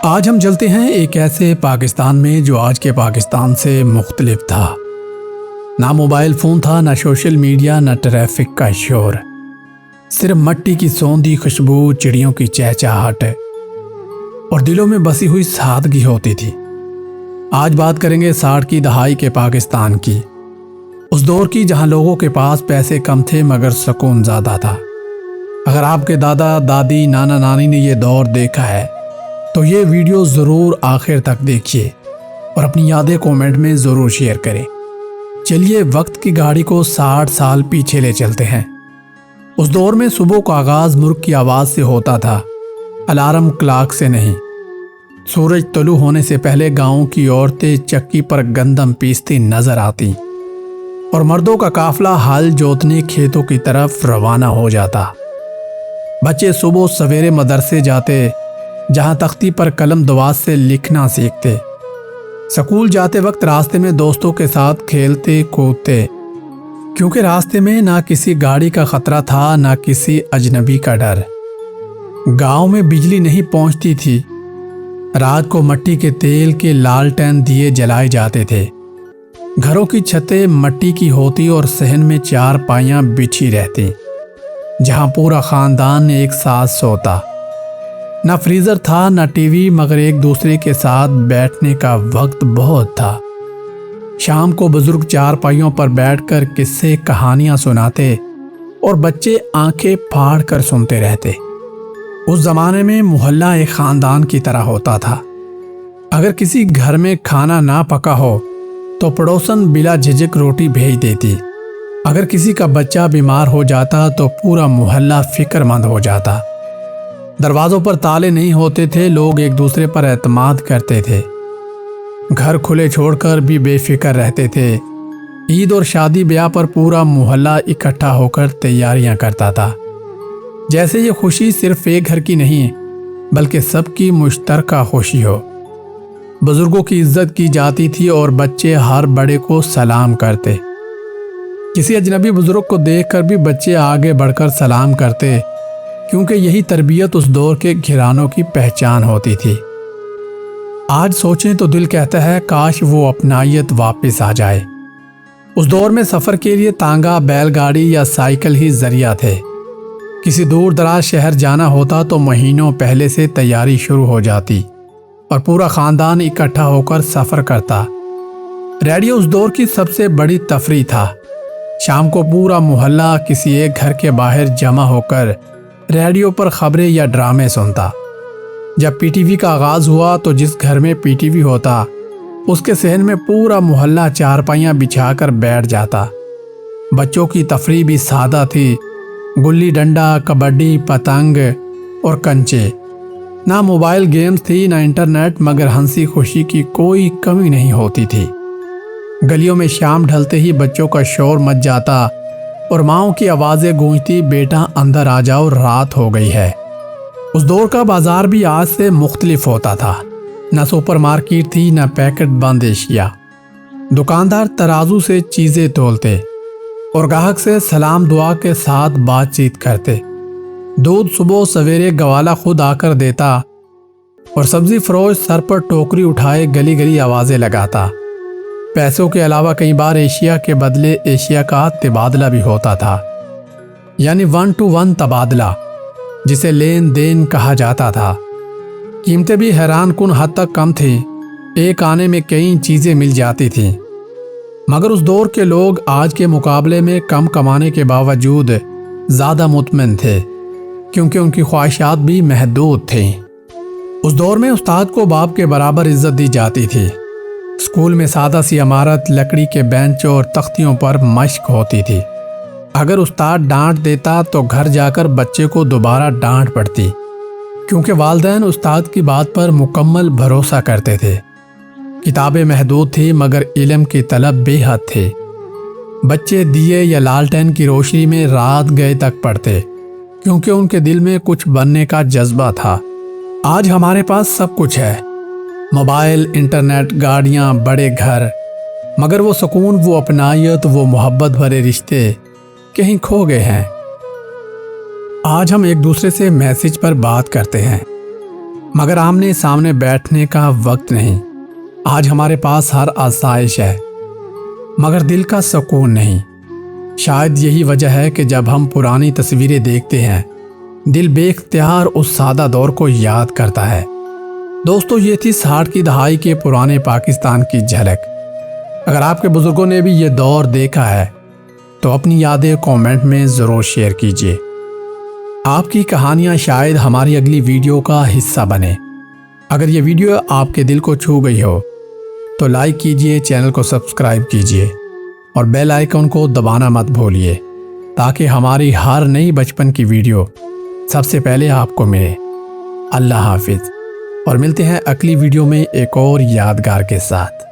آج ہم چلتے ہیں ایک ایسے پاکستان میں جو آج کے پاکستان سے مختلف تھا۔ نہ موبائل فون تھا، نہ سوشل میڈیا، نہ ٹریفک کا شور، صرف مٹی کی سوندھی خوشبو، چڑیوں کی چہچہاہٹ اور دلوں میں بسی ہوئی سادگی ہوتی تھی۔ آج بات کریں گے 60 کی دہائی کے پاکستان کی، اس دور کی جہاں لوگوں کے پاس پیسے کم تھے مگر سکون زیادہ تھا۔ اگر آپ کے دادا دادی نانا نانی نے یہ دور دیکھا ہے تو یہ ویڈیو ضرور آخر تک دیکھیے اور اپنی یادیں کومنٹ میں ضرور شیئر کریں۔ چلیے وقت کی گاڑی کو 60 سال پیچھے لے چلتے ہیں۔ اس دور میں صبح کا آغاز مرغ کی آواز سے ہوتا تھا، الارم کلاک سے نہیں۔ سورج طلوع ہونے سے پہلے گاؤں کی عورتیں چکی پر گندم پیستی نظر آتی اور مردوں کا قافلہ ہل جوتنے کھیتوں کی طرف روانہ ہو جاتا۔ بچے صبح سویرے مدرسے جاتے، جہاں تختی پر قلم دواس سے لکھنا سیکھتے۔ سکول جاتے وقت راستے میں دوستوں کے ساتھ کھیلتے کودتے، کیونکہ راستے میں نہ کسی گاڑی کا خطرہ تھا نہ کسی اجنبی کا ڈر۔ گاؤں میں بجلی نہیں پہنچتی تھی، رات کو مٹی کے تیل کے لالٹین دیے جلائے جاتے تھے۔ گھروں کی چھتیں مٹی کی ہوتی اور صحن میں 4 پائیاں بچھی رہتی، جہاں پورا خاندان ایک ساتھ سوتا۔ نہ فریزر تھا نہ ٹی وی، مگر ایک دوسرے کے ساتھ بیٹھنے کا وقت بہت تھا۔ شام کو بزرگ 4 پائیوں پر بیٹھ کر قصے کہانیاں سناتے اور بچے آنکھیں پھاڑ کر سنتے رہتے۔ اس زمانے میں محلہ ایک خاندان کی طرح ہوتا تھا۔ اگر کسی گھر میں کھانا نہ پکا ہو تو پڑوسن بلا جھجک روٹی بھیج دیتی۔ اگر کسی کا بچہ بیمار ہو جاتا تو پورا محلہ فکر مند ہو جاتا۔ دروازوں پر تالے نہیں ہوتے تھے، لوگ ایک دوسرے پر اعتماد کرتے تھے۔ گھر کھلے چھوڑ کر بھی بے فکر رہتے تھے۔ عید اور شادی بیاہ پر پورا محلہ اکٹھا ہو کر تیاریاں کرتا تھا، جیسے یہ خوشی صرف ایک گھر کی نہیں بلکہ سب کی مشترکہ خوشی ہو۔ بزرگوں کی عزت کی جاتی تھی اور بچے ہر بڑے کو سلام کرتے۔ کسی اجنبی بزرگ کو دیکھ کر بھی بچے آگے بڑھ کر سلام کرتے، کیونکہ یہی تربیت اس دور کے گھرانوں کی پہچان ہوتی تھی۔ آج سوچیں تو دل کہتا ہے کاش وہ اپنائیت واپس آ جائے۔ اس دور میں سفر کے لیے تانگا، بیل گاڑی یا سائیکل ہی ذریعہ تھے۔ کسی دور دراز شہر جانا ہوتا تو مہینوں پہلے سے تیاری شروع ہو جاتی اور پورا خاندان اکٹھا ہو کر سفر کرتا۔ ریڈیو اس دور کی سب سے بڑی تفریح تھا۔ شام کو پورا محلہ کسی ایک گھر کے باہر جمع ہو کر ریڈیو پر خبریں یا ڈرامے سنتا۔ جب پی ٹی وی کا آغاز ہوا تو جس گھر میں پی ٹی وی ہوتا اس کے صحن میں پورا محلہ 4 پائیاں بچھا کر بیٹھ جاتا۔ بچوں کی تفریح بھی سادہ تھی، گلی ڈنڈا، کبڈی، پتنگ اور کنچے۔ نہ موبائل گیمز تھی نہ انٹرنیٹ، مگر ہنسی خوشی کی کوئی کمی نہیں ہوتی تھی۔ گلیوں میں شام ڈھلتے ہی بچوں کا شور مچ جاتا اور ماؤں کی آوازیں گونجتی، بیٹا اندر آ جاؤ، رات ہو گئی ہے۔ اس دور کا بازار بھی آج سے مختلف ہوتا تھا۔ نہ سپر مارکیٹ تھی نہ پیکٹ بند اشیاء۔ دکاندار ترازو سے چیزیں تولتے اور گاہک سے سلام دعا کے ساتھ بات چیت کرتے۔ دودھ صبح سویرے گوالا خود آ کر دیتا اور سبزی فروش سر پر ٹوکری اٹھائے گلی گلی آوازیں لگاتا۔ پیسوں کے علاوہ کئی بار ایشیا کے بدلے ایشیا کا تبادلہ بھی ہوتا تھا، یعنی 1 to 1 تبادلہ، جسے لین دین کہا جاتا تھا۔ قیمتیں بھی حیران کن حد تک کم تھیں، ایک آنے میں کئی چیزیں مل جاتی تھیں۔ مگر اس دور کے لوگ آج کے مقابلے میں کم کمانے کے باوجود زیادہ مطمئن تھے، کیونکہ ان کی خواہشات بھی محدود تھیں۔ اس دور میں استاد کو باپ کے برابر عزت دی جاتی تھی۔ اسکول میں سادہ سی عمارت، لکڑی کے بینچ اور تختیوں پر مشق ہوتی تھی۔ اگر استاد ڈانٹ دیتا تو گھر جا کر بچے کو دوبارہ ڈانٹ پڑتی، کیونکہ والدین استاد کی بات پر مکمل بھروسہ کرتے تھے۔ کتابیں محدود تھیں مگر علم کی طلب بے حد تھے۔ بچے دیے یا لالٹین کی روشنی میں رات گئے تک پڑھتے، کیونکہ ان کے دل میں کچھ بننے کا جذبہ تھا۔ آج ہمارے پاس سب کچھ ہے، موبائل، انٹرنیٹ، گاڑیاں، بڑے گھر، مگر وہ سکون، وہ اپنائیت، وہ محبت بھرے رشتے کہیں کھو گئے ہیں۔ آج ہم ایک دوسرے سے میسج پر بات کرتے ہیں، مگر آمنے سامنے بیٹھنے کا وقت نہیں۔ آج ہمارے پاس ہر آسائش ہے مگر دل کا سکون نہیں۔ شاید یہی وجہ ہے کہ جب ہم پرانی تصویریں دیکھتے ہیں دل بے اختیار اس سادہ دور کو یاد کرتا ہے۔ دوستو، یہ تھی 60 کی دہائی کے پرانے پاکستان کی جھلک۔ اگر آپ کے بزرگوں نے بھی یہ دور دیکھا ہے تو اپنی یادیں کامنٹ میں ضرور شیئر کیجیے۔ آپ کی کہانیاں شاید ہماری اگلی ویڈیو کا حصہ بنے۔ اگر یہ ویڈیو آپ کے دل کو چھو گئی ہو تو لائک کیجیے، چینل کو سبسکرائب کیجیے اور بیل آئیکن کو دبانا مت بھولیے تاکہ ہماری ہر نئی بچپن کی ویڈیو سب سے پہلے آپ کو ملے۔ اللہ حافظ، اور ملتے ہیں اگلی ویڈیو میں ایک اور یادگار کے ساتھ۔